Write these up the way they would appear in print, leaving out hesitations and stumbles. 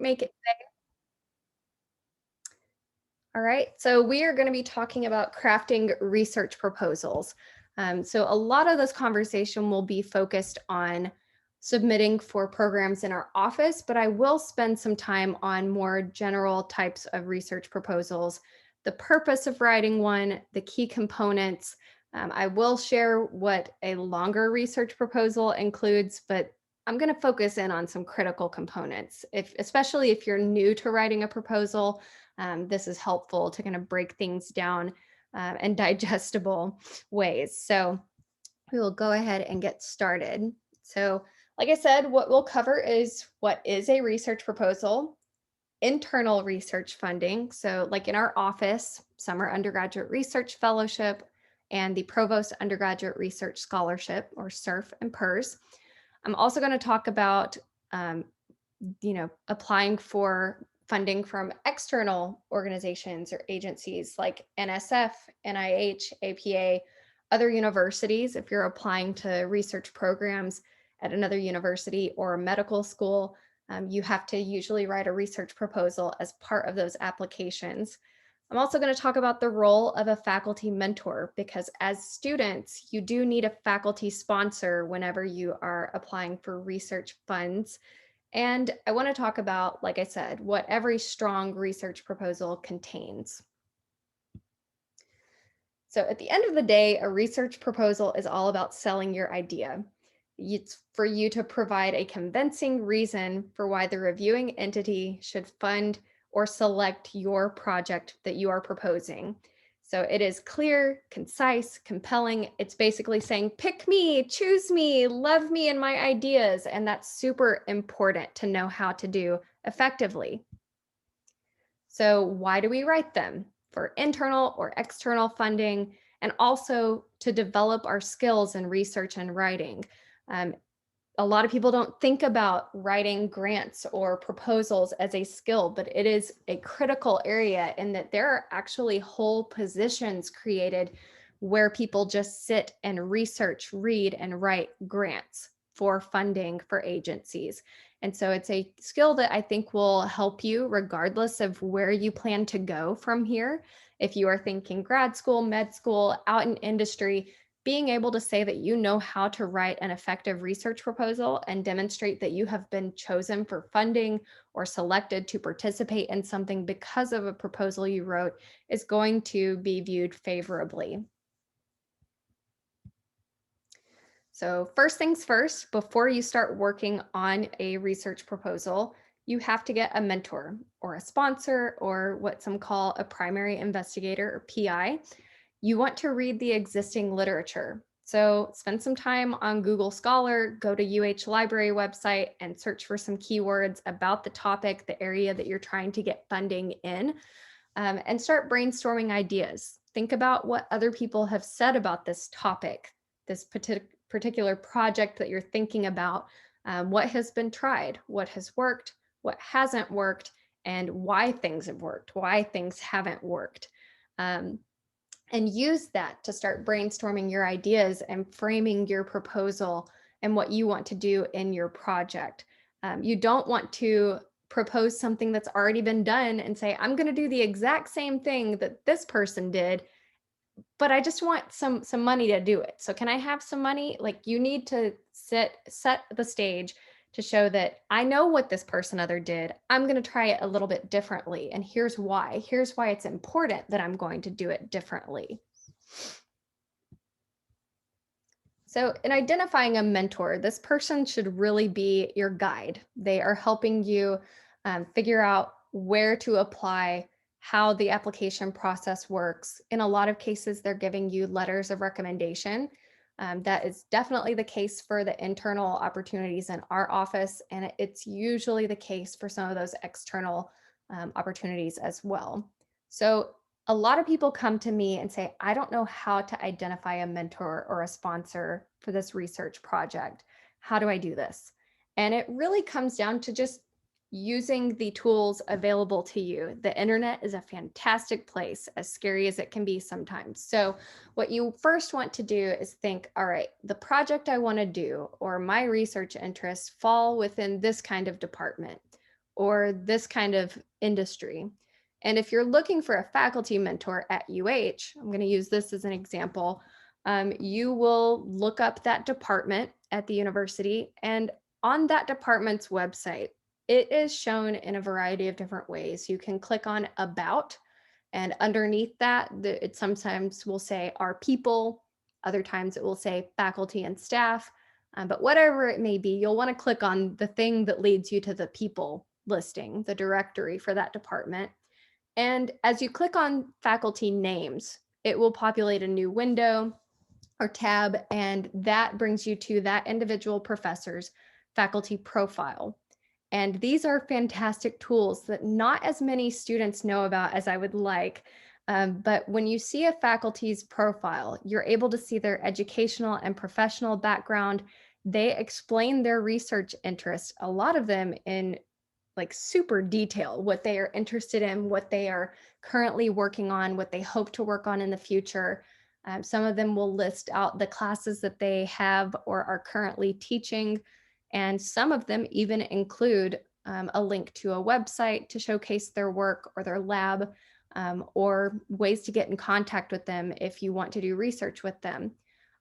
make it today? All right, so we are going to be talking about crafting research proposals. So a lot of this conversation will be focused on submitting for programs in our office, but I will spend some time on more general types of research proposals, the purpose of writing one, the key components. I will share what a longer research proposal includes, but I'm going to focus in on some critical components, especially if you're new to writing a proposal. This is helpful to kind of break things down in digestible ways. So we will go ahead and get started. So like I said, what we'll cover is what is a research proposal, internal research funding. So like in our office, Summer Undergraduate Research Fellowship and the Provost Undergraduate Research Scholarship, or SURF and PERS. I'm also going to talk about applying for funding from external organizations or agencies like NSF, NIH, APA, other universities. If you're applying to research programs at another university or a medical school, you have to usually write a research proposal as part of those applications. I'm also going to talk about the role of a faculty mentor, because as students, you do need a faculty sponsor whenever you are applying for research funds. And I want to talk about, like I said, what every strong research proposal contains. So at the end of the day, a research proposal is all about selling your idea. It's for you to provide a convincing reason for why the reviewing entity should fund or select your project that you are proposing. So it is clear, concise, compelling. It's basically saying, pick me, choose me, love me and my ideas. And that's super important to know how to do effectively. So why do we write them? For internal or external funding, and also to develop our skills in research and writing. A lot of people don't think about writing grants or proposals as a skill, but it is a critical area in that there are actually whole positions created where people just sit and research, read, and write grants for funding for agencies. And so it's a skill that I think will help you regardless of where you plan to go from here. If you are thinking grad school, med school, out in industry, being able to say that you know how to write an effective research proposal and demonstrate that you have been chosen for funding or selected to participate in something because of a proposal you wrote is going to be viewed favorably. So first things first, before you start working on a research proposal, you have to get a mentor or a sponsor, or what some call a primary investigator or PI. You want to read the existing literature. So spend some time on Google Scholar, go to UH Library website and search for some keywords about the topic, the area that you're trying to get funding in, and start brainstorming ideas. Think about what other people have said about this topic, this particular project that you're thinking about, what has been tried, what has worked, what hasn't worked, and why things have worked, why things haven't worked. And use that to start brainstorming your ideas and framing your proposal and what you want to do in your project. You don't want to propose something that's already been done and say, I'm going to do the exact same thing that this person did, but I just want some money to do it. So can I have some money? Like, you need to set the stage to show that I know what this person other did. I'm going to try it a little bit differently. And here's why. Here's why it's important that I'm going to do it differently. So in identifying a mentor, this person should really be your guide. They are helping you figure out where to apply, how the application process works. In a lot of cases, they're giving you letters of recommendation. That is definitely the case for the internal opportunities in our office, and it's usually the case for some of those external opportunities as well. So a lot of people come to me and say, I don't know how to identify a mentor or a sponsor for this research project. How do I do this? And it really comes down to just using the tools available to you. The internet is a fantastic place, as scary as it can be sometimes. So what you first want to do is think, all right, the project I want to do or my research interests fall within this kind of department. or this kind of industry. And if you're looking for a faculty mentor at UH, I'm going to use this as an example. You will look up that department at the university, and on that department's website, it is shown in a variety of different ways. You can click on About, and underneath that, it sometimes will say Our People, other times it will say Faculty and Staff. But whatever it may be, you'll want to click on the thing that leads you to the People listing, the directory for that department. And as you click on faculty names, it will populate a new window or tab, and that brings you to that individual professor's faculty profile. And these are fantastic tools that not as many students know about as I would like. But when you see a faculty's profile, you're able to see their educational and professional background. They explain their research interests, a lot of them in like super detail, what they are interested in, what they are currently working on, what they hope to work on in the future. Some of them will list out the classes that they have or are currently teaching. And some of them even include a link to a website to showcase their work or their lab, or ways to get in contact with them if you want to do research with them.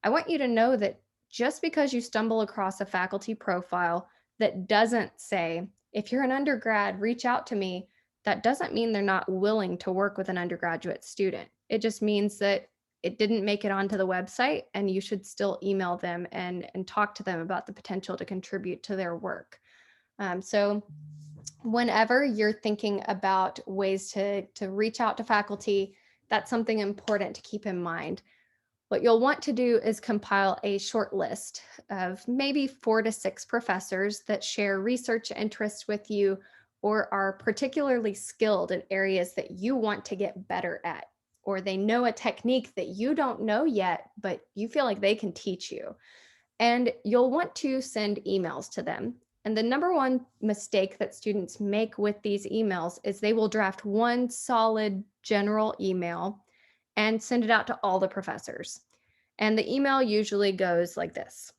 I want you to know that just because you stumble across a faculty profile that doesn't say, if you're an undergrad, reach out to me, that doesn't mean they're not willing to work with an undergraduate student. It just means that it didn't make it onto the website, and you should still email them and talk to them about the potential to contribute to their work. So whenever you're thinking about ways to reach out to faculty, that's something important to keep in mind. What you'll want to do is compile a short list of maybe 4 to 6 professors that share research interests with you or are particularly skilled in areas that you want to get better at, or they know a technique that you don't know yet, but you feel like they can teach you. And you'll want to send emails to them. And the number one mistake that students make with these emails is they will draft one solid general email and send it out to all the professors. And the email usually goes like this: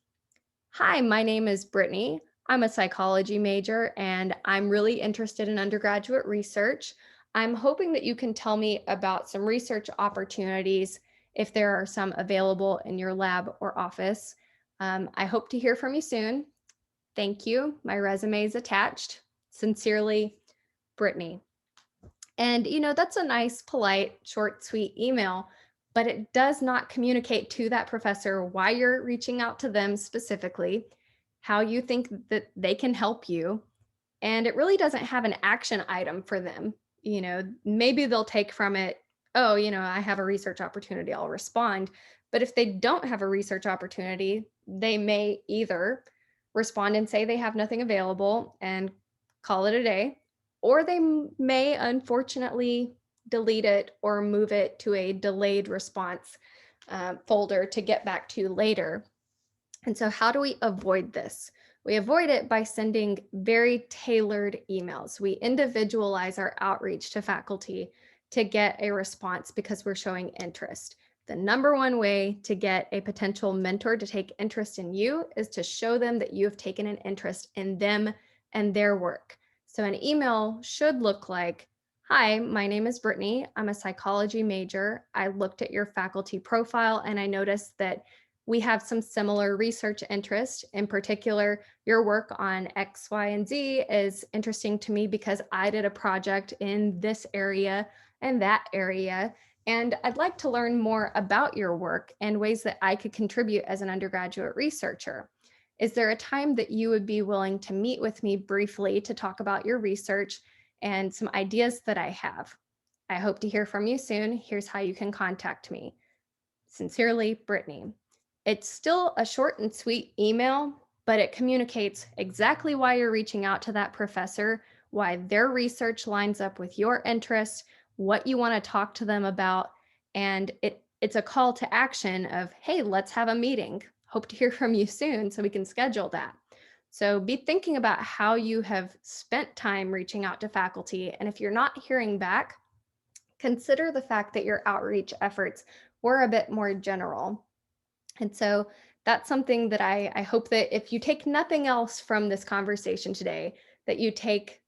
Hi, my name is Brittni. I'm a psychology major and I'm really interested in undergraduate research. I'm hoping that you can tell me about some research opportunities if there are some available in your lab or office. I hope to hear from you soon. Thank you. My resume is attached. Sincerely, Brittni. And, that's a nice, polite, short, sweet email, but it does not communicate to that professor why you're reaching out to them specifically, how you think that they can help you. And it really doesn't have an action item for them. Maybe they'll take from it, oh, I have a research opportunity, I'll respond. But if they don't have a research opportunity, they may either respond and say they have nothing available and call it a day, or they may unfortunately delete it or move it to a delayed response folder to get back to later. And so how do we avoid this? We avoid it by sending very tailored emails. We individualize our outreach to faculty to get a response because we're showing interest. The number one way to get a potential mentor to take interest in you is to show them that you have taken an interest in them and their work. So an email should look like, Hi, my name is Brittni. I'm a psychology major. I looked at your faculty profile and I noticed that we have some similar research interest. In particular, your work on X, Y, and Z is interesting to me because I did a project in this area and that area. And I'd like to learn more about your work and ways that I could contribute as an undergraduate researcher. Is there a time that you would be willing to meet with me briefly to talk about your research and some ideas that I have? I hope to hear from you soon. Here's how you can contact me. Sincerely, Brittni. It's still a short and sweet email, but it communicates exactly why you're reaching out to that professor, why their research lines up with your interests, what you want to talk to them about, and it's a call to action of, hey, let's have a meeting. Hope to hear from you soon so we can schedule that. So be thinking about how you have spent time reaching out to faculty, and if you're not hearing back, consider the fact that your outreach efforts were a bit more general. And so that's something that I hope that if you take nothing else from this conversation today, that you take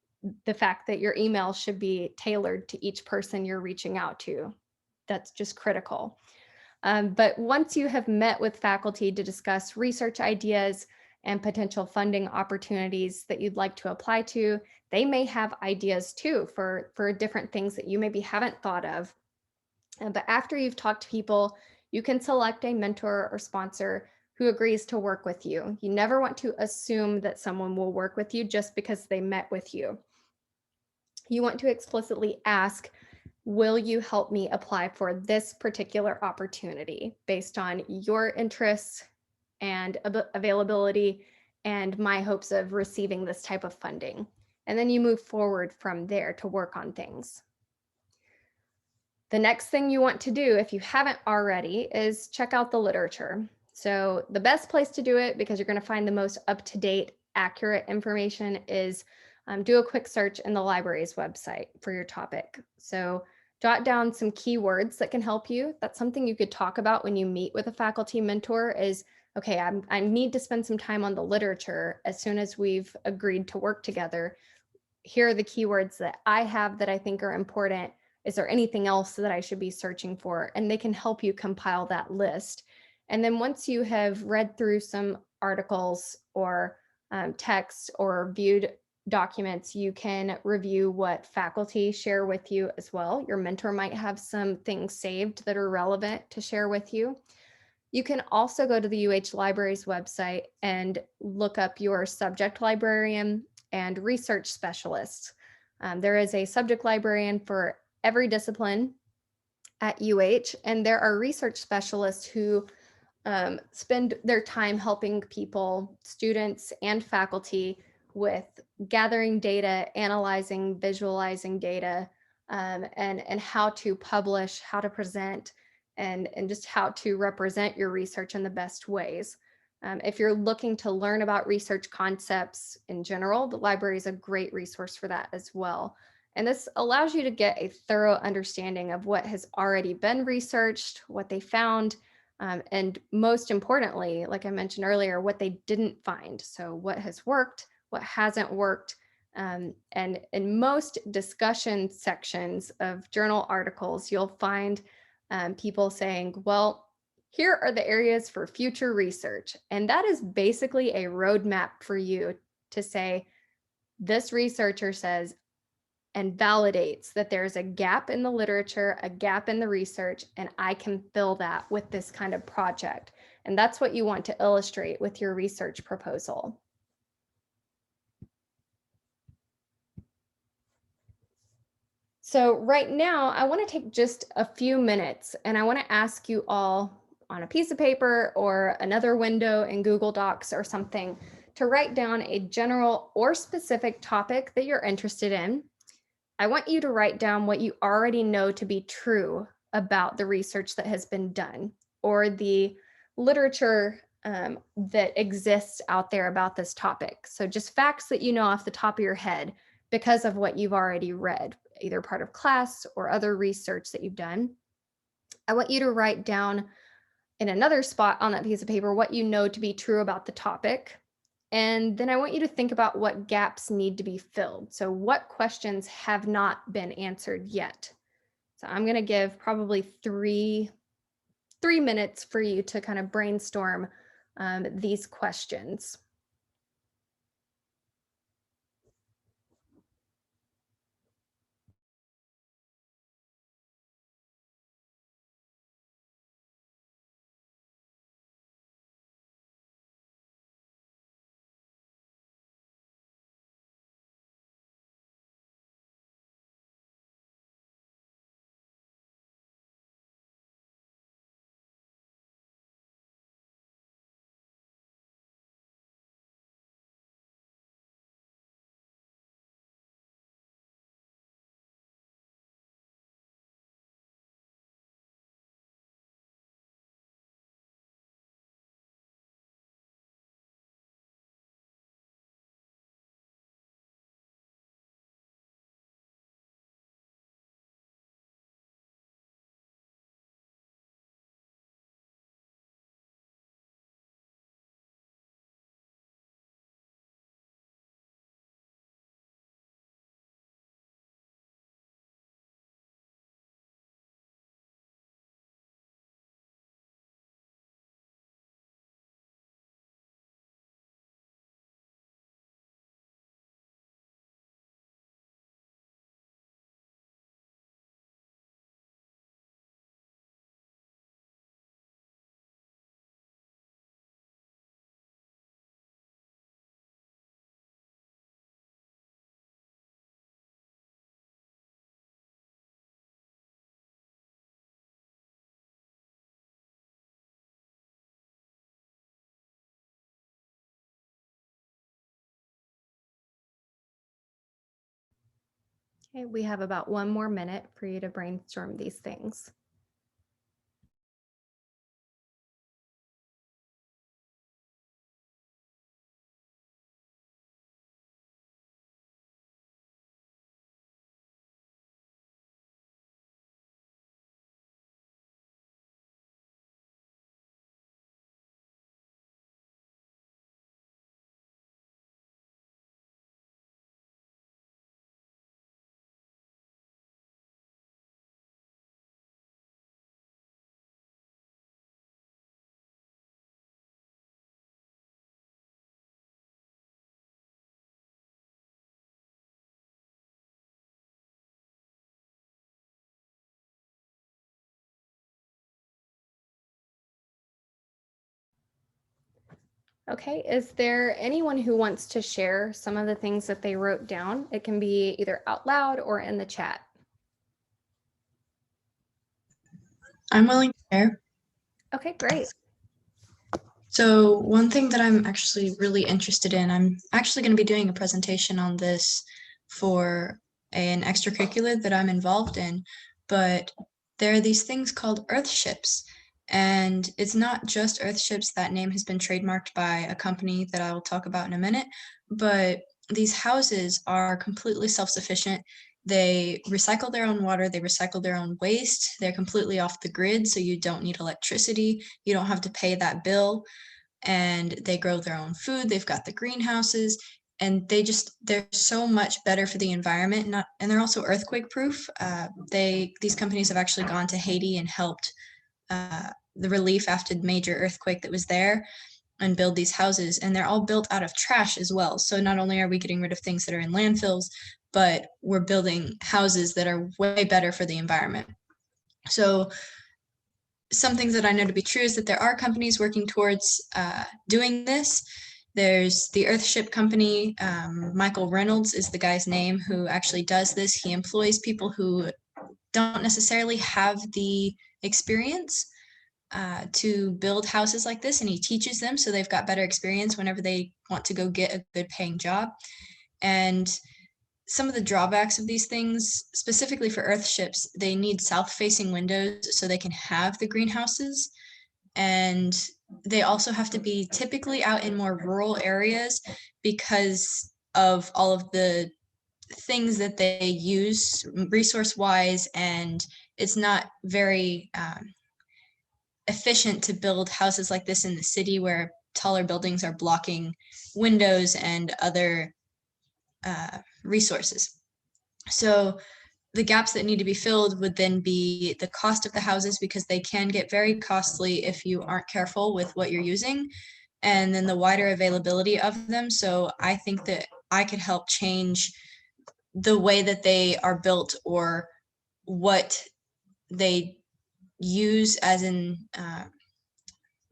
the fact that your email should be tailored to each person you're reaching out to. That's just critical. But once you have met with faculty to discuss research ideas and potential funding opportunities that you'd like to apply to, they may have ideas too for different things that you maybe haven't thought of. But after you've talked to people, you can select a mentor or sponsor who agrees to work with you. You never want to assume that someone will work with you just because they met with you. You want to explicitly ask, will you help me apply for this particular opportunity based on your interests and availability and my hopes of receiving this type of funding? And then you move forward from there to work on things. The next thing you want to do, if you haven't already, is check out the literature. So the best place to do it, because you're going to find the most up-to-date, accurate information, is do a quick search in the library's website for your topic. So jot down some keywords that can help you. That's something you could talk about when you meet with a faculty mentor is, okay, I need to spend some time on the literature as soon as we've agreed to work together. Here are the keywords that I have that I think are important. Is there anything else that I should be searching for? And they can help you compile that list. And then once you have read through some articles or text or viewed documents, you can review what faculty share with you as well. Your mentor might have some things saved that are relevant to share with you. You can also go to the UH Library's website and look up your subject librarian and research specialists. There is a subject librarian for every discipline at UH, and there are research specialists who spend their time helping people, students and faculty, with gathering data, analyzing, visualizing data, and how to publish, how to present, and just how to represent your research in the best ways. If you're looking to learn about research concepts in general, the library is a great resource for that as well. And this allows you to get a thorough understanding of what has already been researched, what they found, and most importantly, like I mentioned earlier, what they didn't find. So what has worked, what hasn't worked. And in most discussion sections of journal articles, you'll find people saying, well, here are the areas for future research. And that is basically a roadmap for you to say, this researcher says and validates that there's a gap in the literature, a gap in the research, and I can fill that with this kind of project. And that's what you want to illustrate with your research proposal. So right now, I want to take just a few minutes and I want to ask you all on a piece of paper or another window in Google Docs or something to write down a general or specific topic that you're interested in. I want you to write down what you already know to be true about the research that has been done or the literature that exists out there about this topic. So just facts that you know off the top of your head because of what you've already read, either part of class or other research that you've done. I want you to write down in another spot on that piece of paper what you know to be true about the topic. And then I want you to think about what gaps need to be filled. So what questions have not been answered yet? So I'm going to give probably three minutes for you to kind of brainstorm these questions. Okay, we have about 1 more minute for you to brainstorm these things. Okay, is there anyone who wants to share some of the things that they wrote down? It can be either out loud or in the chat. I'm willing to share. Okay, great. So one thing that I'm actually really interested in, I'm actually going to be doing a presentation on this for an extracurricular that I'm involved in, but there are these things called earthships. And it's not just earthships. That name has been trademarked by a company that I will talk about in a minute, but these houses are completely self-sufficient. They recycle their own water, they recycle their own waste, they're completely off the grid, so you don't need electricity, you don't have to pay that bill, and they grow their own food, they've got the greenhouses, and they're so much better for the environment, and they're also earthquake proof. These companies have actually gone to Haiti and helped the relief after the major earthquake that was there and build these houses, and they're all built out of trash as well. So not only are we getting rid of things that are in landfills, but we're building houses that are way better for the environment. So some things that I know to be true is that there are companies working towards doing this. There's the Earthship company. Michael Reynolds is the guy's name who actually does this. He employs people who don't necessarily have the experience to build houses like this, and he teaches them so they've got better experience whenever they want to go get a good paying job. And some of the drawbacks of these things, specifically for earthships, they need south-facing windows so they can have the greenhouses. And they also have to be typically out in more rural areas because of all of the things that they use resource-wise, and it's not very efficient to build houses like this in the city where taller buildings are blocking windows and other resources. So the gaps that need to be filled would then be the cost of the houses, because they can get very costly if you aren't careful with what you're using, and then the wider availability of them. So I think that I could help change the way that they are built or what they use, as in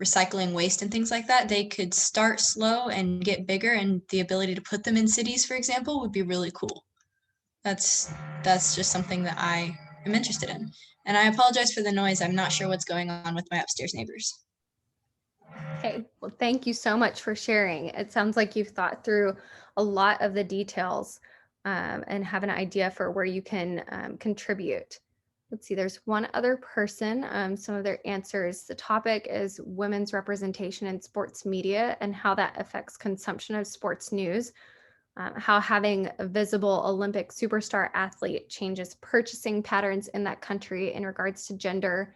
recycling waste and things like that. They could start slow and get bigger, and the ability to put them in cities, for example, would be really cool. That's just something that I am interested in. And I apologize for the noise. I'm not sure what's going on with my upstairs neighbors. Okay, well, thank you so much for sharing. It sounds like you've thought through a lot of the details and have an idea for where you can contribute. Let's see, there's one other person, some of their answers. The topic is women's representation in sports media and how that affects consumption of sports news. How having a visible Olympic superstar athlete changes purchasing patterns in that country in regards to gender.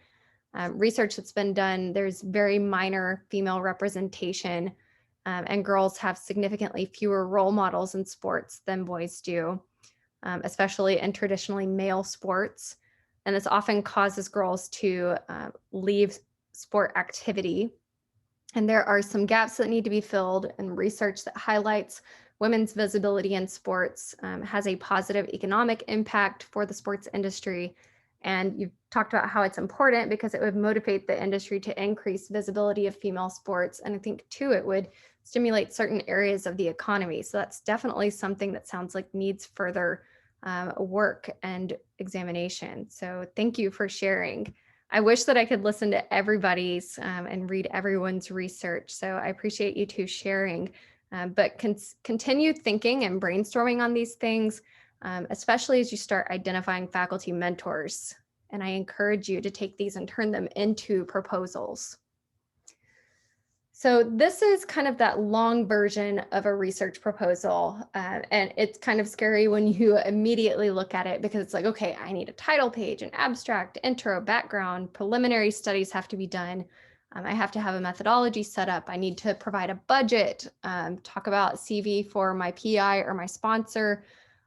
Research that's been done, there's very minor female representation, and girls have significantly fewer role models in sports than boys do, especially in traditionally male sports. And this often causes girls to leave sport activity. And there are some gaps that need to be filled, and research that highlights women's visibility in sports has a positive economic impact for the sports industry. And you've talked about how it's important because it would motivate the industry to increase visibility of female sports. And I think too, it would stimulate certain areas of the economy. So that's definitely something that sounds like needs further work and examination. So thank you for sharing. I wish that I could listen to everybody's and read everyone's research. So I appreciate you two sharing, but continue thinking and brainstorming on these things. especially as you start identifying faculty mentors. And I encourage you to take these and turn them into proposals. So this is kind of that long version of a research proposal. And it's kind of scary when you immediately look at it because it's like, okay, I need a title page, an abstract, intro, background, preliminary studies have to be done. I have to have a methodology set up. I need to provide a budget, talk about CV for my PI or my sponsor.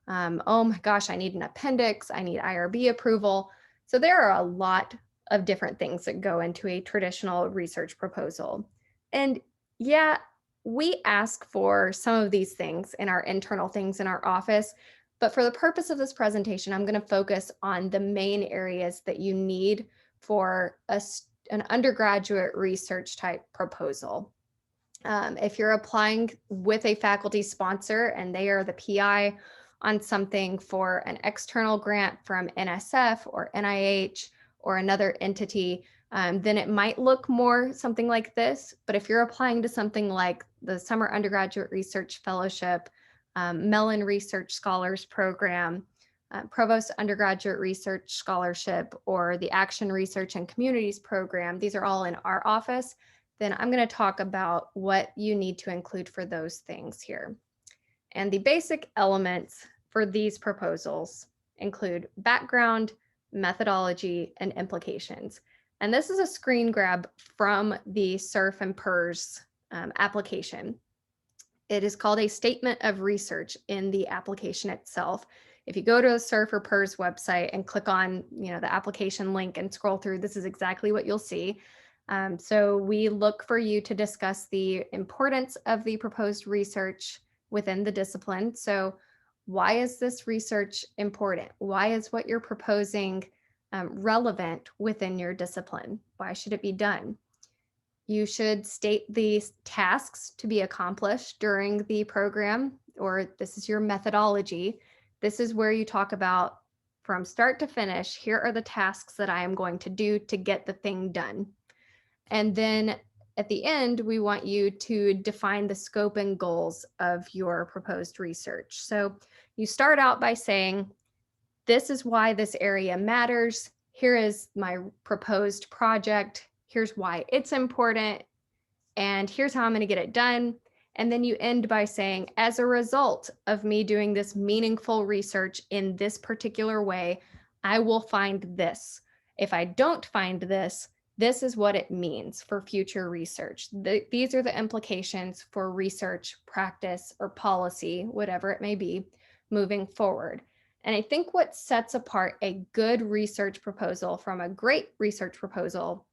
Oh my gosh, I need an appendix. I need IRB approval. So there are a lot of different things that go into a traditional research proposal. And yeah, we ask for some of these things in our internal things in our office, but for the purpose of this presentation, I'm going to focus on the main areas that you need for an undergraduate research type proposal. If you're applying with a faculty sponsor and they are the PI on something for an external grant from NSF or NIH or another entity, then it might look more something like this. But if you're applying to something like the Summer Undergraduate Research Fellowship, Mellon Research Scholars Program, Provost Undergraduate Research Scholarship, or the Action Research and Communities Program, these are all in our office, then I'm going to talk about what you need to include for those things here. And the basic elements for these proposals include background, methodology, and implications. And this is a screen grab from the SURF and PERS application. It is called a statement of research in the application itself. If you go to the SURF or PERS website and click on the application link and scroll through, this is exactly what you'll see. So we look for you to discuss the importance of the proposed research within the discipline. So why is this research important? Why is what you're proposing relevant within your discipline? Why should it be done? You should state the tasks to be accomplished during the program, or this is your methodology. This is where you talk about from start to finish, here are the tasks that I am going to do to get the thing done. And then at the end, we want you to define the scope and goals of your proposed research. So you start out by saying, this is why this area matters. Here is my proposed project. Here's why it's important. And here's how I'm going to get it done. And then you end by saying, as a result of me doing this meaningful research in this particular way, I will find this. If I don't find this, this is what it means for future research. These are the implications for research, practice, or policy, whatever it may be, moving forward. And I think what sets apart a good research proposal from a great research proposal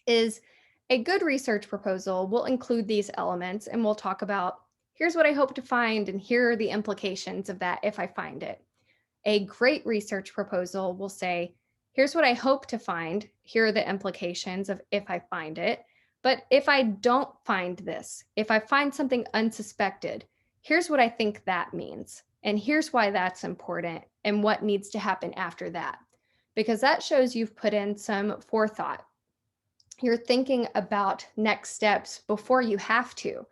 is a good research proposal will include these elements, and we'll talk about, here's what I hope to find, and here are the implications of that if I find it. A great research proposal will say, here's what I hope to find. Here are the implications of if I find it. But if I don't find this, if I find something unsuspected, here's what I think that means. And here's why that's important and what needs to happen after that. Because that shows you've put in some forethought. You're thinking about next steps before you have to.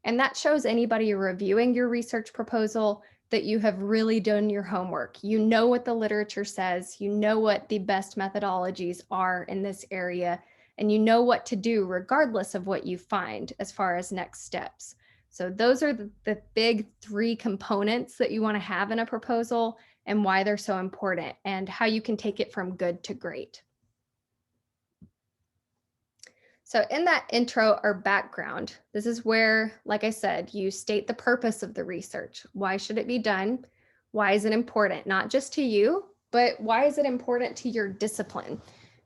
And that shows anybody reviewing your research proposal that you have really done your homework. You know what the literature says, you know what the best methodologies are in this area, and you know what to do regardless of what you find as far as next steps. So those are the big three components that you want to have in a proposal and why they're so important and how you can take it from good to great. So in that intro or background, this is where, like I said, you state the purpose of the research. Why should it be done? Why is it important? Not just to you, but why is it important to your discipline?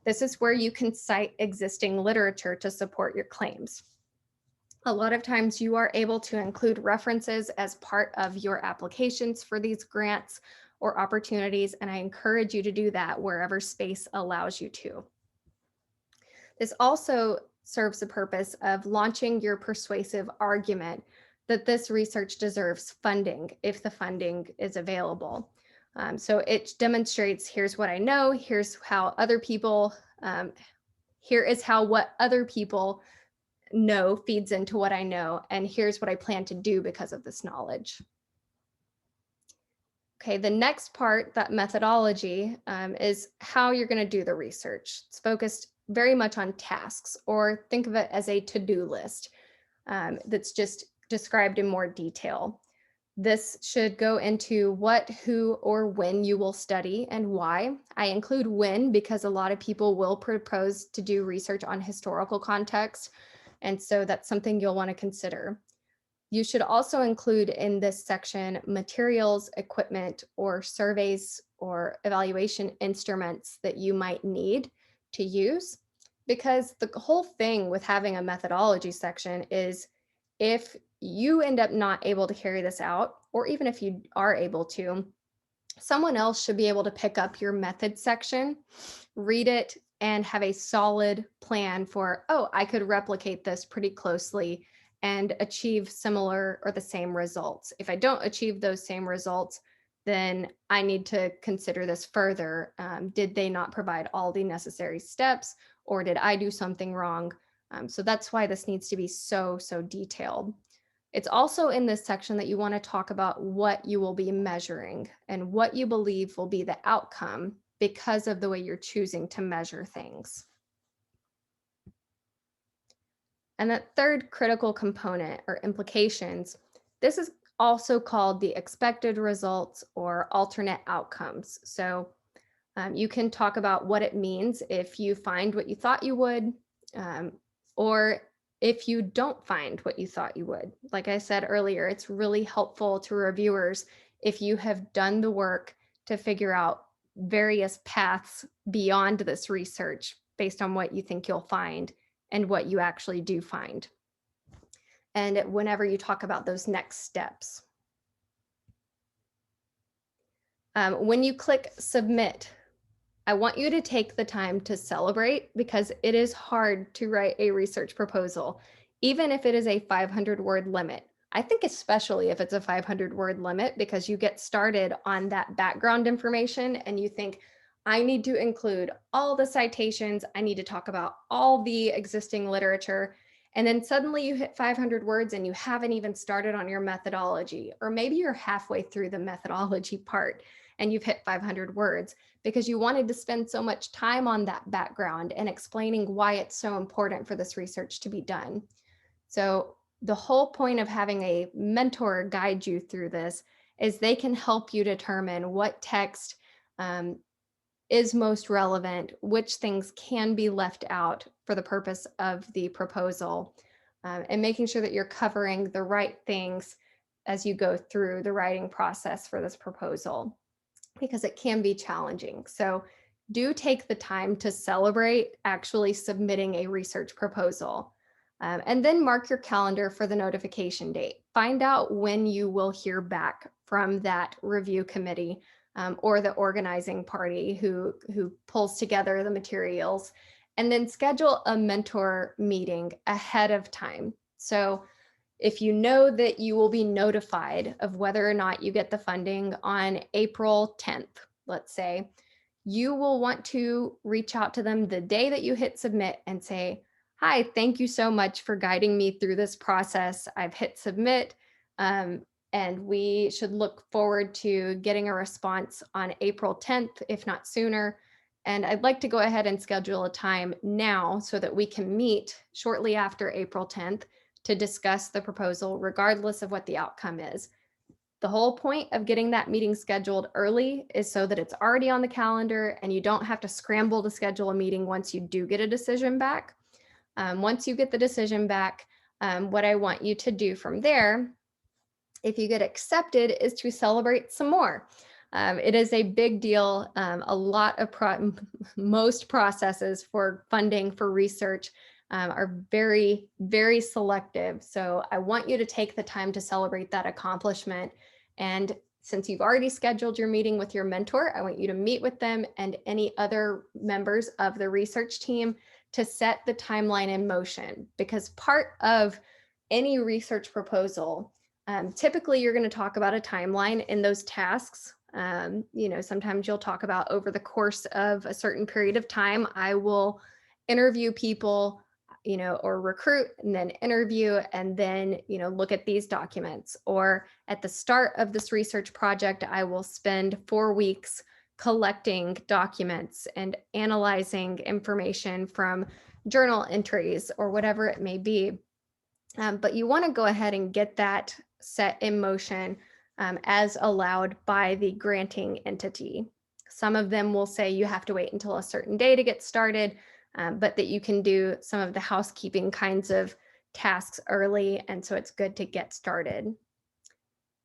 This is where you can cite existing literature to support your claims. A lot of times you are able to include references as part of your applications for these grants or opportunities, and I encourage you to do that wherever space allows you to. This also serves the purpose of launching your persuasive argument that this research deserves funding if the funding is available. So it demonstrates, here's what I know, here's how other people, here is how what other people know feeds into what I know, and here's what I plan to do because of this knowledge. Okay, the next part, that methodology, is how you're going to do the research. It's focused very much on tasks, or think of it as a to-do list that's just described in more detail. This should go into what, who, or when you will study and why. I include when because a lot of people will propose to do research on historical context, and so that's something you'll want to consider. You should also include in this section materials, equipment, or surveys or evaluation instruments that you might need to use. Because the whole thing with having a methodology section is if you end up not able to carry this out, or even if you are able to, someone else should be able to pick up your method section, read it, and have a solid plan for, oh, I could replicate this pretty closely and achieve similar or the same results. If I don't achieve those same results, then I need to consider this further. Did they not provide all the necessary steps, or did I do something wrong? So that's why this needs to be so detailed. It's also in this section that you want to talk about what you will be measuring and what you believe will be the outcome because of the way you're choosing to measure things. And that third critical component, or implications, this is also called the expected results or alternate outcomes. So you can talk about what it means if you find what you thought you would, or if you don't find what you thought you would. Like I said earlier, it's really helpful to reviewers if you have done the work to figure out various paths beyond this research based on what you think you'll find and what you actually do find. And whenever you talk about those next steps. When you click submit, I want you to take the time to celebrate, because it is hard to write a research proposal, even if it is a 500-word limit. I think especially if it's a 500-word limit, because you get started on that background information and you think, I need to include all the citations, I need to talk about all the existing literature, and then suddenly you hit 500 words and you haven't even started on your methodology, or maybe you're halfway through the methodology part and you've hit 500 words because you wanted to spend so much time on that background and explaining why it's so important for this research to be done. So the whole point of having a mentor guide you through this is they can help you determine what text is most relevant, which things can be left out for the purpose of the proposal, and making sure that you're covering the right things as you go through the writing process for this proposal, because it can be challenging. So do take the time to celebrate actually submitting a research proposal. And then mark your calendar for the notification date. Find out when you will hear back from that review committee, or the organizing party who pulls together the materials, and then schedule a mentor meeting ahead of time. So if you know that you will be notified of whether or not you get the funding on April 10th, let's say, you will want to reach out to them the day that you hit submit and say, hi, thank you so much for guiding me through this process. I've hit submit, and we should look forward to getting a response on April 10th, if not sooner. And I'd like to go ahead and schedule a time now so that we can meet shortly after April 10th to discuss the proposal, regardless of what the outcome is. The whole point of getting that meeting scheduled early is so that it's already on the calendar and you don't have to scramble to schedule a meeting once you do get a decision back. Once you get the decision back, what I want you to do from there, if you get accepted, is to celebrate some more. It is a big deal. A lot of most processes for funding for research are very selective. So I want you to take the time to celebrate that accomplishment. And since you've already scheduled your meeting with your mentor, I want you to meet with them and any other members of the research team to set the timeline in motion, because part of any research proposal, typically you're going to talk about a timeline in those tasks. Sometimes you'll talk about over the course of a certain period of time, I will interview people, or recruit and then interview and then, look at these documents. Or at the start of this research project, I will spend 4 weeks collecting documents and analyzing information from journal entries or whatever it may be. But you want to go ahead and get that set in motion as allowed by the granting entity. Some of them will say you have to wait until a certain day to get started, but that you can do some of the housekeeping kinds of tasks early, and so it's good to get started.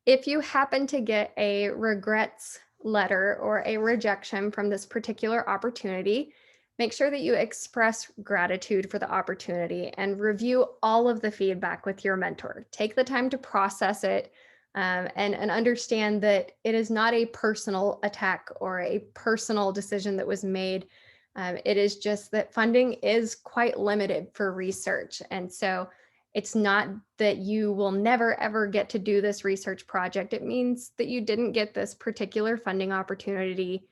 If you happen to get a regrets letter or a rejection from this particular opportunity, make sure that you express gratitude for the opportunity and review all of the feedback with your mentor. Take the time to process it and understand that it is not a personal attack or a personal decision that was made. It is just that funding is quite limited for research. And so it's not that you will never ever get to do this research project. It means that you didn't get this particular funding opportunity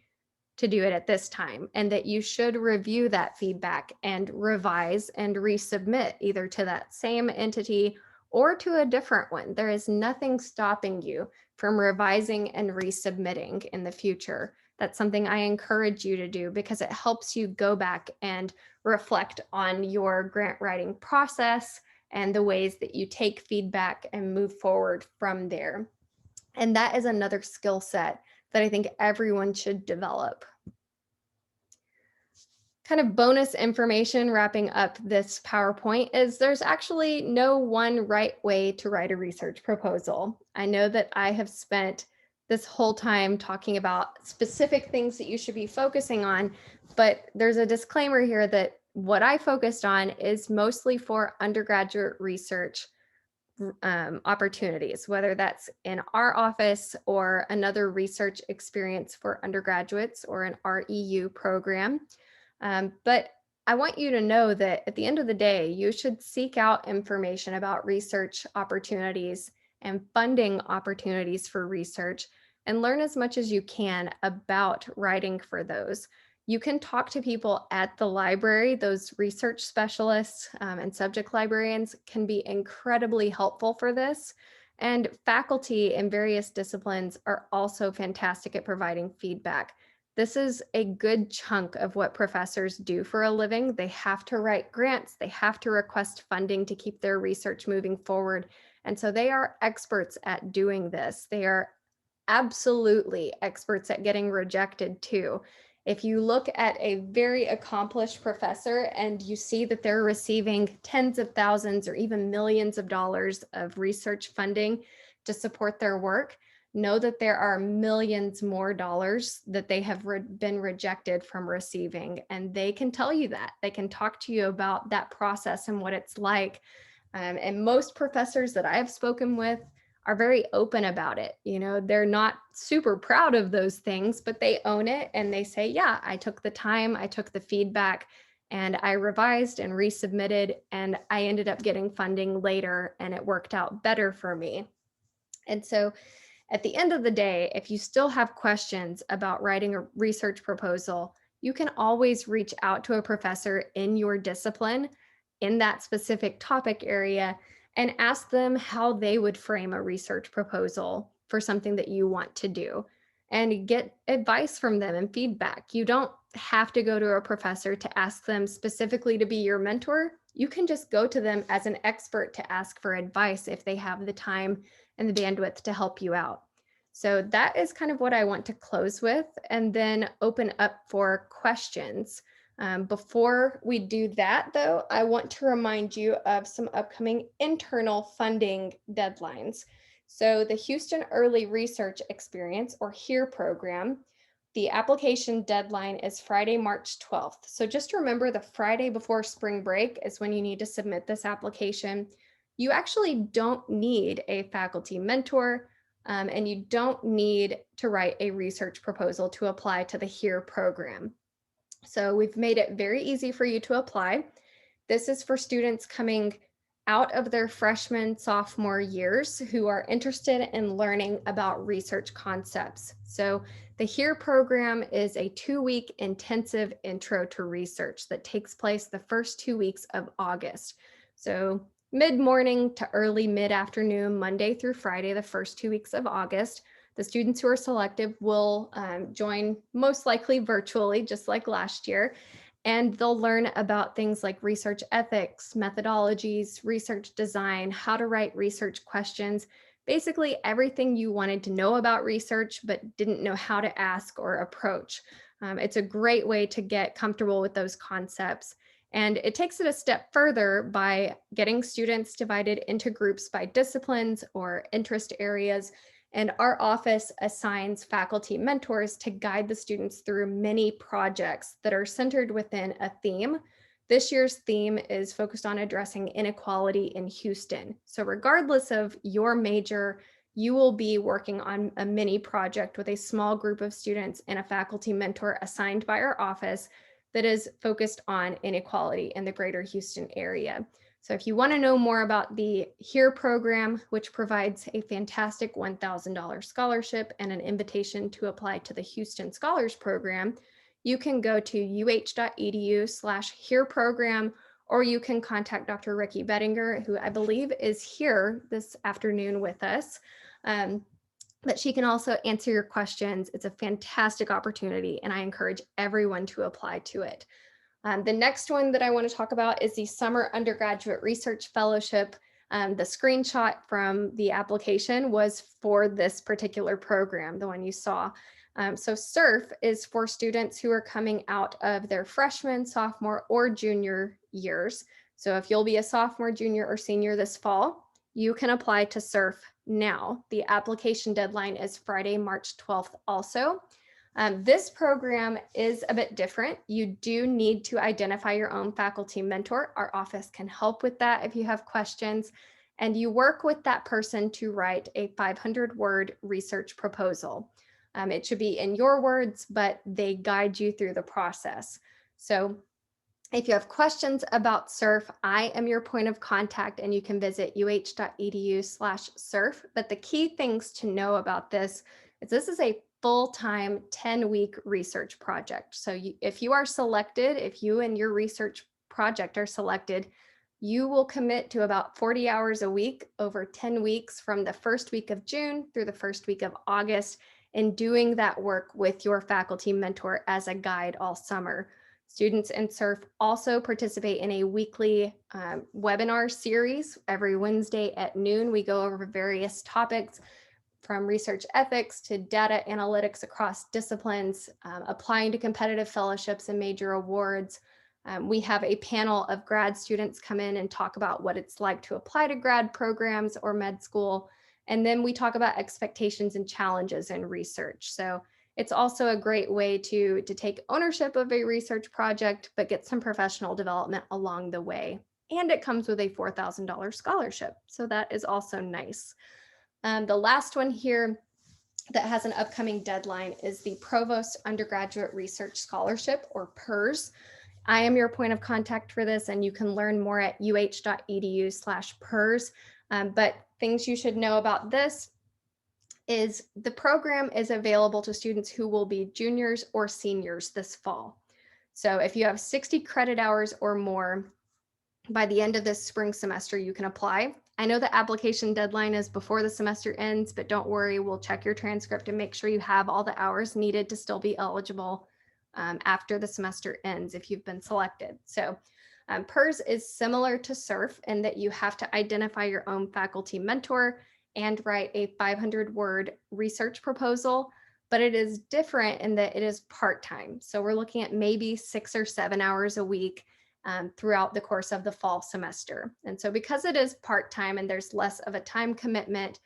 to do it at this time, and that you should review that feedback and revise and resubmit either to that same entity or to a different one. There is nothing stopping you from revising and resubmitting in the future. That's something I encourage you to do because it helps you go back and reflect on your grant writing process and the ways that you take feedback and move forward from there. And that is another skill set that I think everyone should develop. Kind of bonus information wrapping up this PowerPoint is there's actually no one right way to write a research proposal. I know that I have spent this whole time talking about specific things that you should be focusing on, but there's a disclaimer here that what I focused on is mostly for undergraduate research opportunities, whether that's in our office or another research experience for undergraduates or an REU program. But I want you to know that at the end of the day, you should seek out information about research opportunities and funding opportunities for research and learn as much as you can about writing for those. You can talk to people at the library. Those research specialists and subject librarians can be incredibly helpful for this. And faculty in various disciplines are also fantastic at providing feedback. This is a good chunk of what professors do for a living. They have to write grants, they have to request funding to keep their research moving forward. And so they are experts at doing this. They are absolutely experts at getting rejected too. If you look at a very accomplished professor and you see that they're receiving tens of thousands or even millions of dollars of research funding to support their work, know that there are millions more dollars that they have been rejected from receiving. And they can tell you that. They can talk to you about that process and what it's like. And most professors that I have spoken with are very open about it. They're not super proud of those things, but they own it and they say, yeah, I took the time, I took the feedback, and I revised and resubmitted, and I ended up getting funding later, and it worked out better for me. And so at the end of the day, if you still have questions about writing a research proposal, you can always reach out to a professor in your discipline in that specific topic area and ask them how they would frame a research proposal for something that you want to do and get advice from them and feedback. You don't have to go to a professor to ask them specifically to be your mentor. You can just go to them as an expert to ask for advice if they have the time and the bandwidth to help you out. So that is kind of what I want to close with, and then open up for questions. Before we do that, though, I want to remind you of some upcoming internal funding deadlines. So the Houston Early Research Experience, or HERE program, the application deadline is Friday, March 12th. So just remember, the Friday before spring break is when you need to submit this application. You actually don't need a faculty mentor, and you don't need to write a research proposal to apply to the HERE program. So we've made it very easy for you to apply. This is for students coming out of their freshman, sophomore years who are interested in learning about research concepts. So the HERE program is a 2-week intensive intro to research that takes place the first 2 weeks of August. So mid-morning to early mid-afternoon, Monday through Friday, the first 2 weeks of August. The students who are selected will join most likely virtually, just like last year, and they'll learn about things like research ethics, methodologies, research design, how to write research questions, basically everything you wanted to know about research but didn't know how to ask or approach. It's a great way to get comfortable with those concepts. And it takes it a step further by getting students divided into groups by disciplines or interest areas. And our office assigns faculty mentors to guide the students through many projects that are centered within a theme. This year's theme is focused on addressing inequality in Houston. So regardless of your major, you will be working on a mini project with a small group of students and a faculty mentor assigned by our office that is focused on inequality in the greater Houston area. So if you want to know more about the HERE program, which provides a fantastic $1,000 scholarship and an invitation to apply to the Houston Scholars Program, you can go to uh.edu/HERE program, or you can contact Dr. Ricky Bettinger, who I believe is here this afternoon with us. But she can also answer your questions. It's a fantastic opportunity, and I encourage everyone to apply to it. The next one that I want to talk about is the Summer Undergraduate Research Fellowship. The screenshot from the application was for this particular program, the one you saw. So SURF is for students who are coming out of their freshman, sophomore, or junior years. So if you'll be a sophomore, junior, or senior this fall, you can apply to SURF now. The application deadline is Friday, March 12th also. This program is a bit different. You do need to identify your own faculty mentor. Our office can help with that if you have questions. And you work with that person to write a 500-word research proposal. It should be in your words, but they guide you through the process. So if you have questions about SURF, I am your point of contact, and you can visit uh.edu/SURF. But the key things to know about this is a full-time 10-week research project. So if you are selected, if you and your research project are selected, you will commit to about 40 hours a week over 10 weeks from the first week of June through the first week of August in doing that work with your faculty mentor as a guide all summer. Students in SURF also participate in a weekly webinar series. Every Wednesday at noon, we go over various topics from research ethics to data analytics across disciplines, applying to competitive fellowships and major awards. We have a panel of grad students come in and talk about what it's like to apply to grad programs or med school. And then we talk about expectations and challenges in research. So it's also a great way to take ownership of a research project, but get some professional development along the way. And it comes with a $4,000 scholarship. So that is also nice. The last one here that has an upcoming deadline is the Provost Undergraduate Research Scholarship, or PERS. I am your point of contact for this, and you can learn more at uh.edu/PERS. But things you should know about this is the program is available to students who will be juniors or seniors this fall. So if you have 60 credit hours or more by the end of this spring semester, you can apply. I know the application deadline is before the semester ends, but don't worry, we'll check your transcript and make sure you have all the hours needed to still be eligible after the semester ends if you've been selected. So PERS is similar to SURF in that you have to identify your own faculty mentor and write a 500-word research proposal, but it is different in that it is part-time. So we're looking at maybe 6 or 7 hours a week throughout the course of the fall semester. And so because it is part-time and there's less of a time commitment,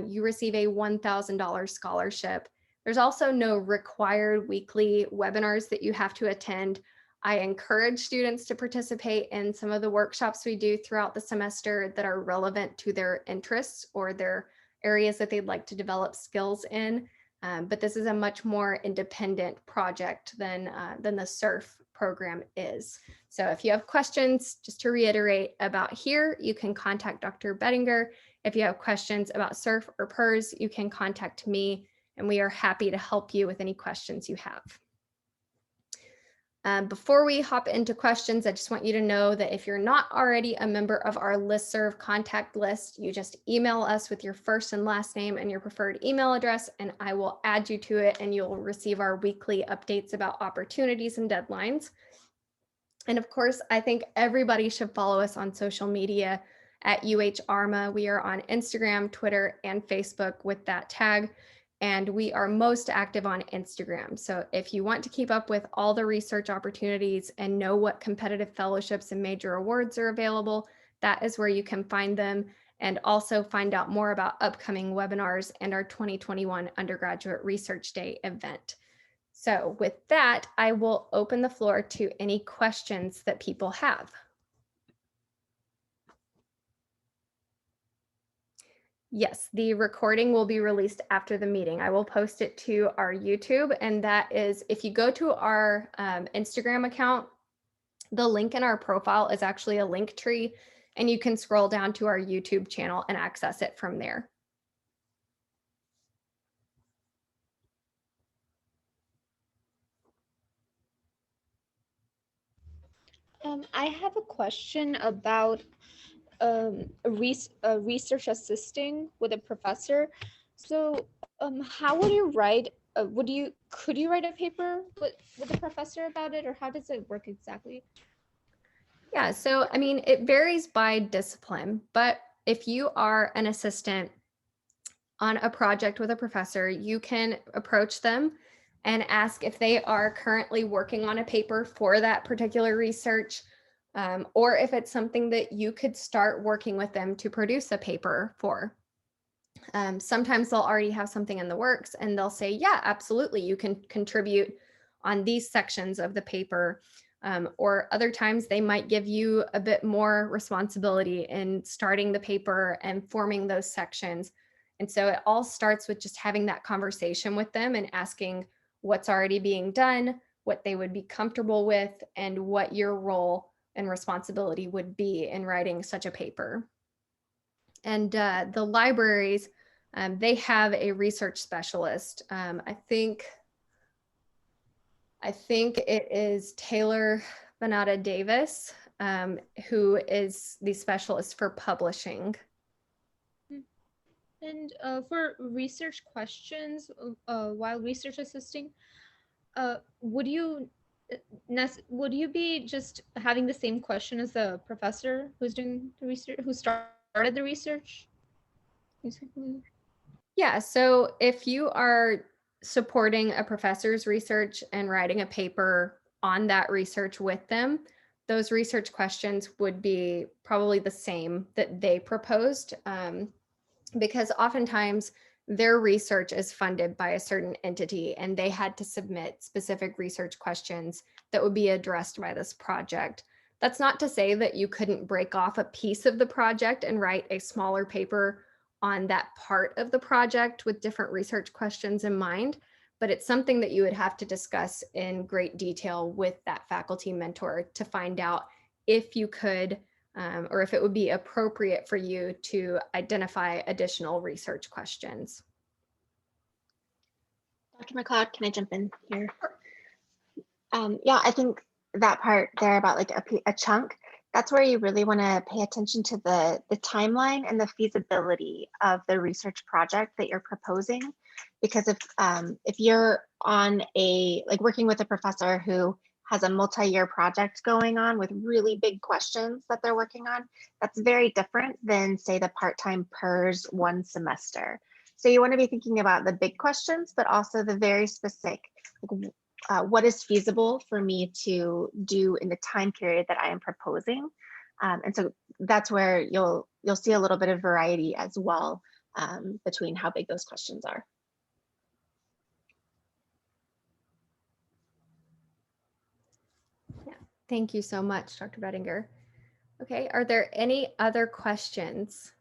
you receive a $1,000 scholarship. There's also no required weekly webinars that you have to attend. I encourage students to participate in some of the workshops we do throughout the semester that are relevant to their interests or their areas that they'd like to develop skills in. But this is a much more independent project than the SURF program is. So if you have questions, just to reiterate about here, you can contact Dr. Bettinger. If you have questions about SURF or PERS, you can contact me, and we are happy to help you with any questions you have. Before we hop into questions, I just want you to know that if you're not already a member of our listserv contact list, you just email us with your first and last name and your preferred email address, and I will add you to it, and you'll receive our weekly updates about opportunities and deadlines. And of course, I think everybody should follow us on social media at UHRMA. We are on Instagram, Twitter, and Facebook with that tag. And we are most active on Instagram. So if you want to keep up with all the research opportunities and know what competitive fellowships and major awards are available, that is where you can find them, and also find out more about upcoming webinars and our 2021 Undergraduate Research Day event. So with that, I will open the floor to any questions that people have. Yes, the recording will be released after the meeting. I will post it to our YouTube, and that is, if you go to our Instagram account, the link in our profile is actually a link tree, and you can scroll down to our YouTube channel and access it from there. I have a question about research assisting with a professor. So how would you write, could you write a paper with a professor about it, or how does it work exactly? Yeah, so I mean, it varies by discipline, but if you are an assistant on a project with a professor, you can approach them and ask if they are currently working on a paper for that particular research, or if it's something that you could start working with them to produce a paper for. Sometimes they'll already have something in the works, and they'll say, yeah, absolutely, you can contribute on these sections of the paper. Or other times they might give you a bit more responsibility in starting the paper and forming those sections. And so it all starts with just having that conversation with them and asking what's already being done, what they would be comfortable with, and what your role and responsibility would be in writing such a paper. And the libraries, they have a research specialist. I think it is Taylor Bonata Davis, who is the specialist for publishing. And for research questions, while research assisting, would you be just having the same question as the professor who's doing the research, who started the research? Basically. Yeah, so if you are supporting a professor's research and writing a paper on that research with them, those research questions would be probably the same that they proposed, because oftentimes their research is funded by a certain entity, and they had to submit specific research questions that would be addressed by this project. That's not to say that you couldn't break off a piece of the project and write a smaller paper on that part of the project with different research questions in mind, but it's something that you would have to discuss in great detail with that faculty mentor to find out if you could, or if it would be appropriate for you to identify additional research questions. Dr. MacLeod, can I jump in here? Yeah, I think that part there about like a chunk, that's where you really want to pay attention to the timeline and the feasibility of the research project that you're proposing. Because if you're on working with a professor who has a multi-year project going on with really big questions that they're working on, that's very different than, say, the part-time PERS one semester. So you want to be thinking about the big questions, but also the very specific, what is feasible for me to do in the time period that I am proposing. And so that's where you'll see a little bit of variety as well, between how big those questions are. Yeah, thank you so much, Dr. Bettinger. Okay, are there any other questions?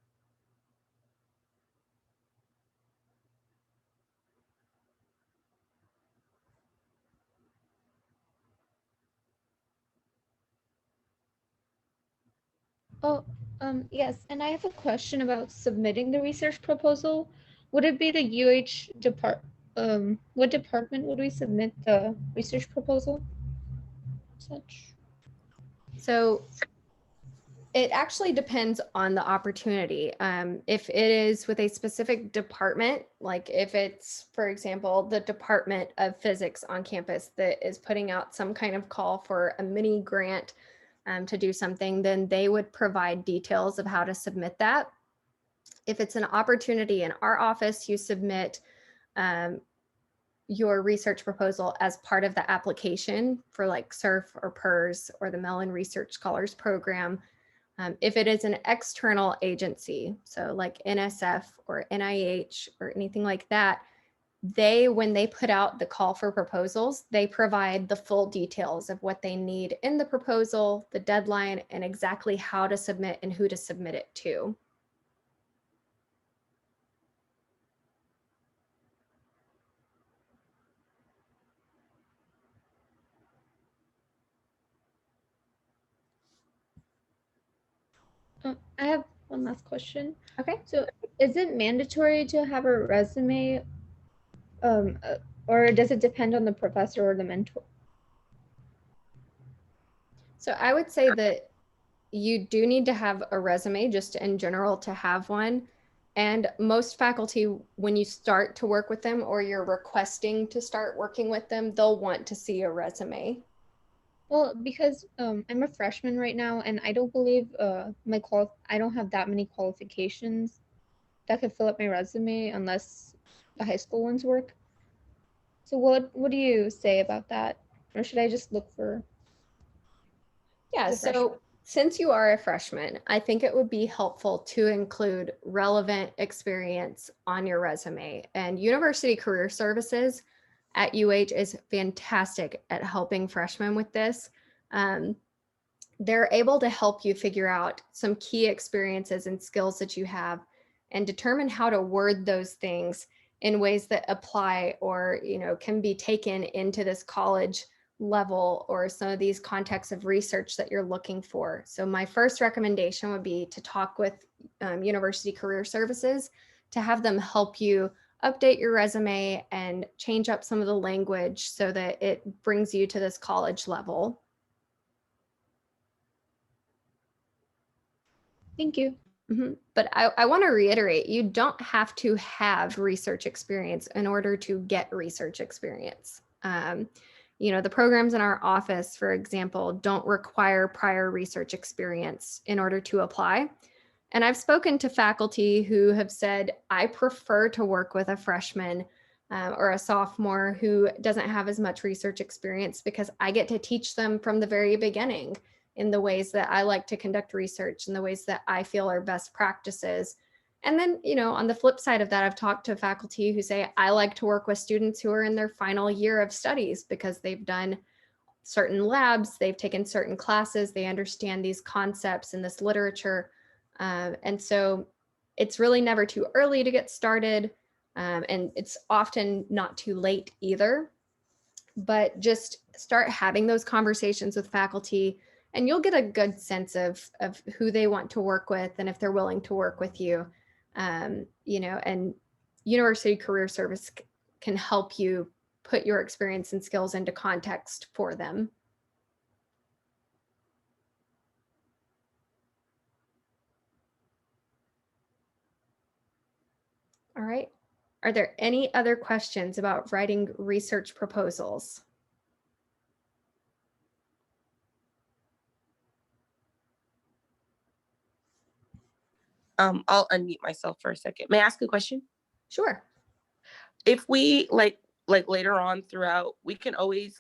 Oh, yes, and I have a question about submitting the research proposal. Would it be the what department would we submit the research proposal? Such. So it actually depends on the opportunity. If it is with a specific department, like if it's, for example, the Department of Physics on campus that is putting out some kind of call for a mini grant to do something, then they would provide details of how to submit that. If it's an opportunity in our office, you submit your research proposal as part of the application for like SURF or PERS or the Mellon Research Scholars Program. If it is an external agency, so like NSF or NIH or anything like that, when they put out the call for proposals, they provide the full details of what they need in the proposal, the deadline, and exactly how to submit and who to submit it to. I have one last question. Okay. So, is it mandatory to have a resume, or does it depend on the professor or the mentor? So I would say that you do need to have a resume just in general to have one. And most faculty, when you start to work with them or you're requesting to start working with them, they'll want to see a resume. Well, because I'm a freshman right now, and I don't believe I don't have that many qualifications that could fill up my resume unless the high school ones work. So what do you say about that? Or should I just look for Yeah, the freshman? so since you are a freshman, I think it would be helpful to include relevant experience on your resume. And University Career Services at UH is fantastic at helping freshmen with this. They're able to help you figure out some key experiences and skills that you have and determine how to word those things in ways that apply or can be taken into this college level or some of these contexts of research that you're looking for. So my first recommendation would be to talk with University Career Services to have them help you update your resume and change up some of the language so that it brings you to this college level. Thank you. But I want to reiterate, you don't have to have research experience in order to get research experience. The programs in our office, for example, don't require prior research experience in order to apply. And I've spoken to faculty who have said, I prefer to work with a freshman or a sophomore who doesn't have as much research experience because I get to teach them from the very beginning in the ways that I like to conduct research and the ways that I feel are best practices. And then, on the flip side of that, I've talked to faculty who say, I like to work with students who are in their final year of studies because they've done certain labs, they've taken certain classes, they understand these concepts and this literature. And so it's really never too early to get started. And it's often not too late either. But just start having those conversations with faculty and you'll get a good sense of who they want to work with and if they're willing to work with you. And University Career Service can help you put your experience and skills into context for them. All right. Are there any other questions about writing research proposals? I'll unmute myself for a second. May I ask a question? Sure. If we like later on throughout, we can always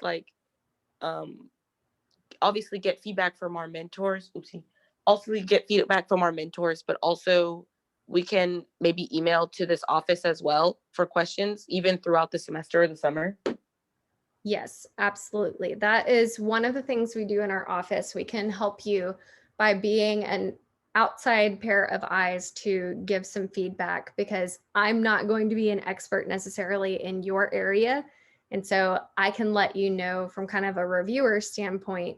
obviously get feedback from our mentors. Oopsie. Also get feedback from our mentors, but also we can maybe email to this office as well for questions, even throughout the semester or the summer. Yes, absolutely. That is one of the things we do in our office. We can help you by being an outside pair of eyes to give some feedback because I'm not going to be an expert necessarily in your area. And so I can let you know from kind of a reviewer standpoint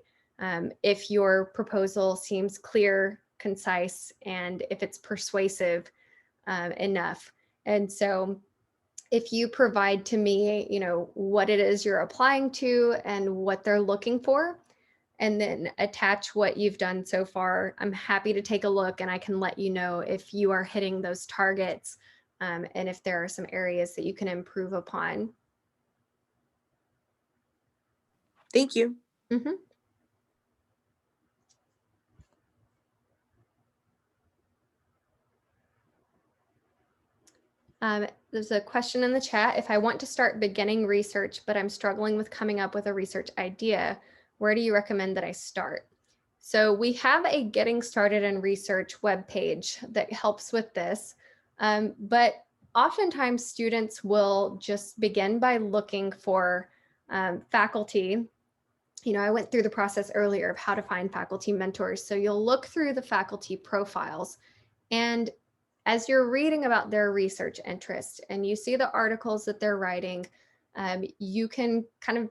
if your proposal seems clear, concise and if it's persuasive enough. And so if you provide to me, what it is you're applying to and what they're looking for, and then attach what you've done so far, I'm happy to take a look and I can let you know if you are hitting those targets and if there are some areas that you can improve upon. Thank you. Mm-hmm. There's a question in the chat. If I want to start beginning research, but I'm struggling with coming up with a research idea, where do you recommend that I start? So we have a Getting Started in Research webpage that helps with this. But oftentimes students will just begin by looking for faculty. I went through the process earlier of how to find faculty mentors. So you'll look through the faculty profiles, and as you're reading about their research interests and you see the articles that they're writing, you can kind of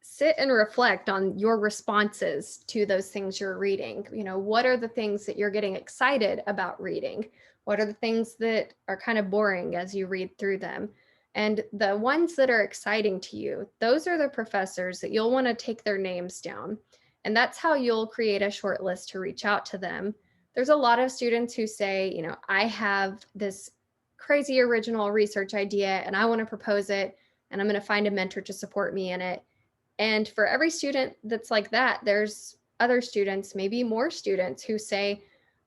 sit and reflect on your responses to those things you're reading. What are the things that you're getting excited about reading? What are the things that are kind of boring as you read through them? And the ones that are exciting to you, those are the professors that you'll want to take their names down. And that's how you'll create a short list to reach out to them. There's a lot of students who say, I have this crazy original research idea and I want to propose it, and I'm going to find a mentor to support me in it. And for every student that's like that, there's other students, maybe more students, who say,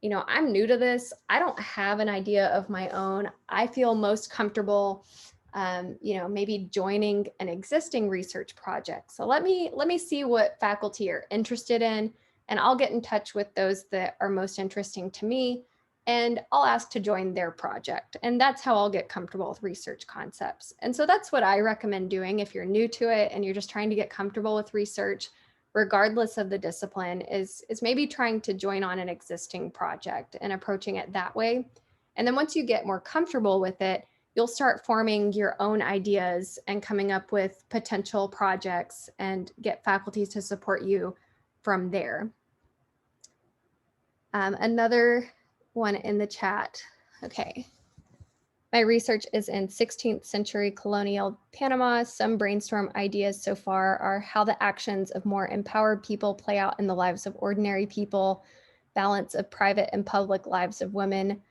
I'm new to this. I don't have an idea of my own. I feel most comfortable, maybe joining an existing research project. So let me see what faculty are interested in, and I'll get in touch with those that are most interesting to me, and I'll ask to join their project. And that's how I'll get comfortable with research concepts. And so that's what I recommend doing if you're new to it and you're just trying to get comfortable with research, regardless of the discipline, is maybe trying to join on an existing project and approaching it that way. And then once you get more comfortable with it, you'll start forming your own ideas and coming up with potential projects and get faculty to support you from there. Another one in the chat. Okay. My research is in 16th century colonial Panama. Some brainstorm ideas so far are how the actions of more empowered people play out in the lives of ordinary people, balance of private and public lives of women,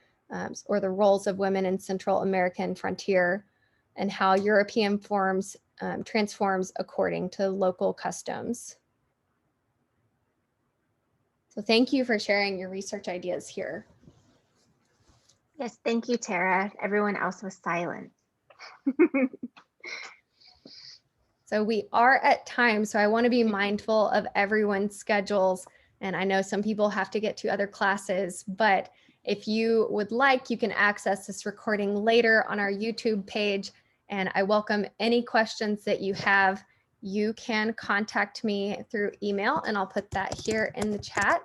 or the roles of women in Central American frontier, and how European forms transforms according to local customs. So thank you for sharing your research ideas here. Yes, thank you, Tara. Everyone else was silent. So we are at time, so I want to be mindful of everyone's schedules. And I know some people have to get to other classes, but if you would like, you can access this recording later on our YouTube page. And I welcome any questions that you have. You can contact me through email, and I'll put that here in the chat.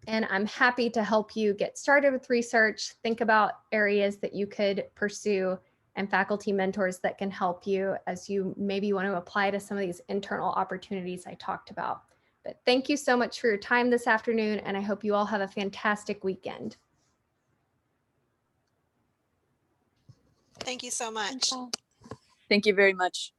And I'm happy to help you get started with research, think about areas that you could pursue, and faculty mentors that can help you as you maybe want to apply to some of these internal opportunities I talked about. But thank you so much for your time this afternoon, and I hope you all have a fantastic weekend. Thank you so much. Thank you very much.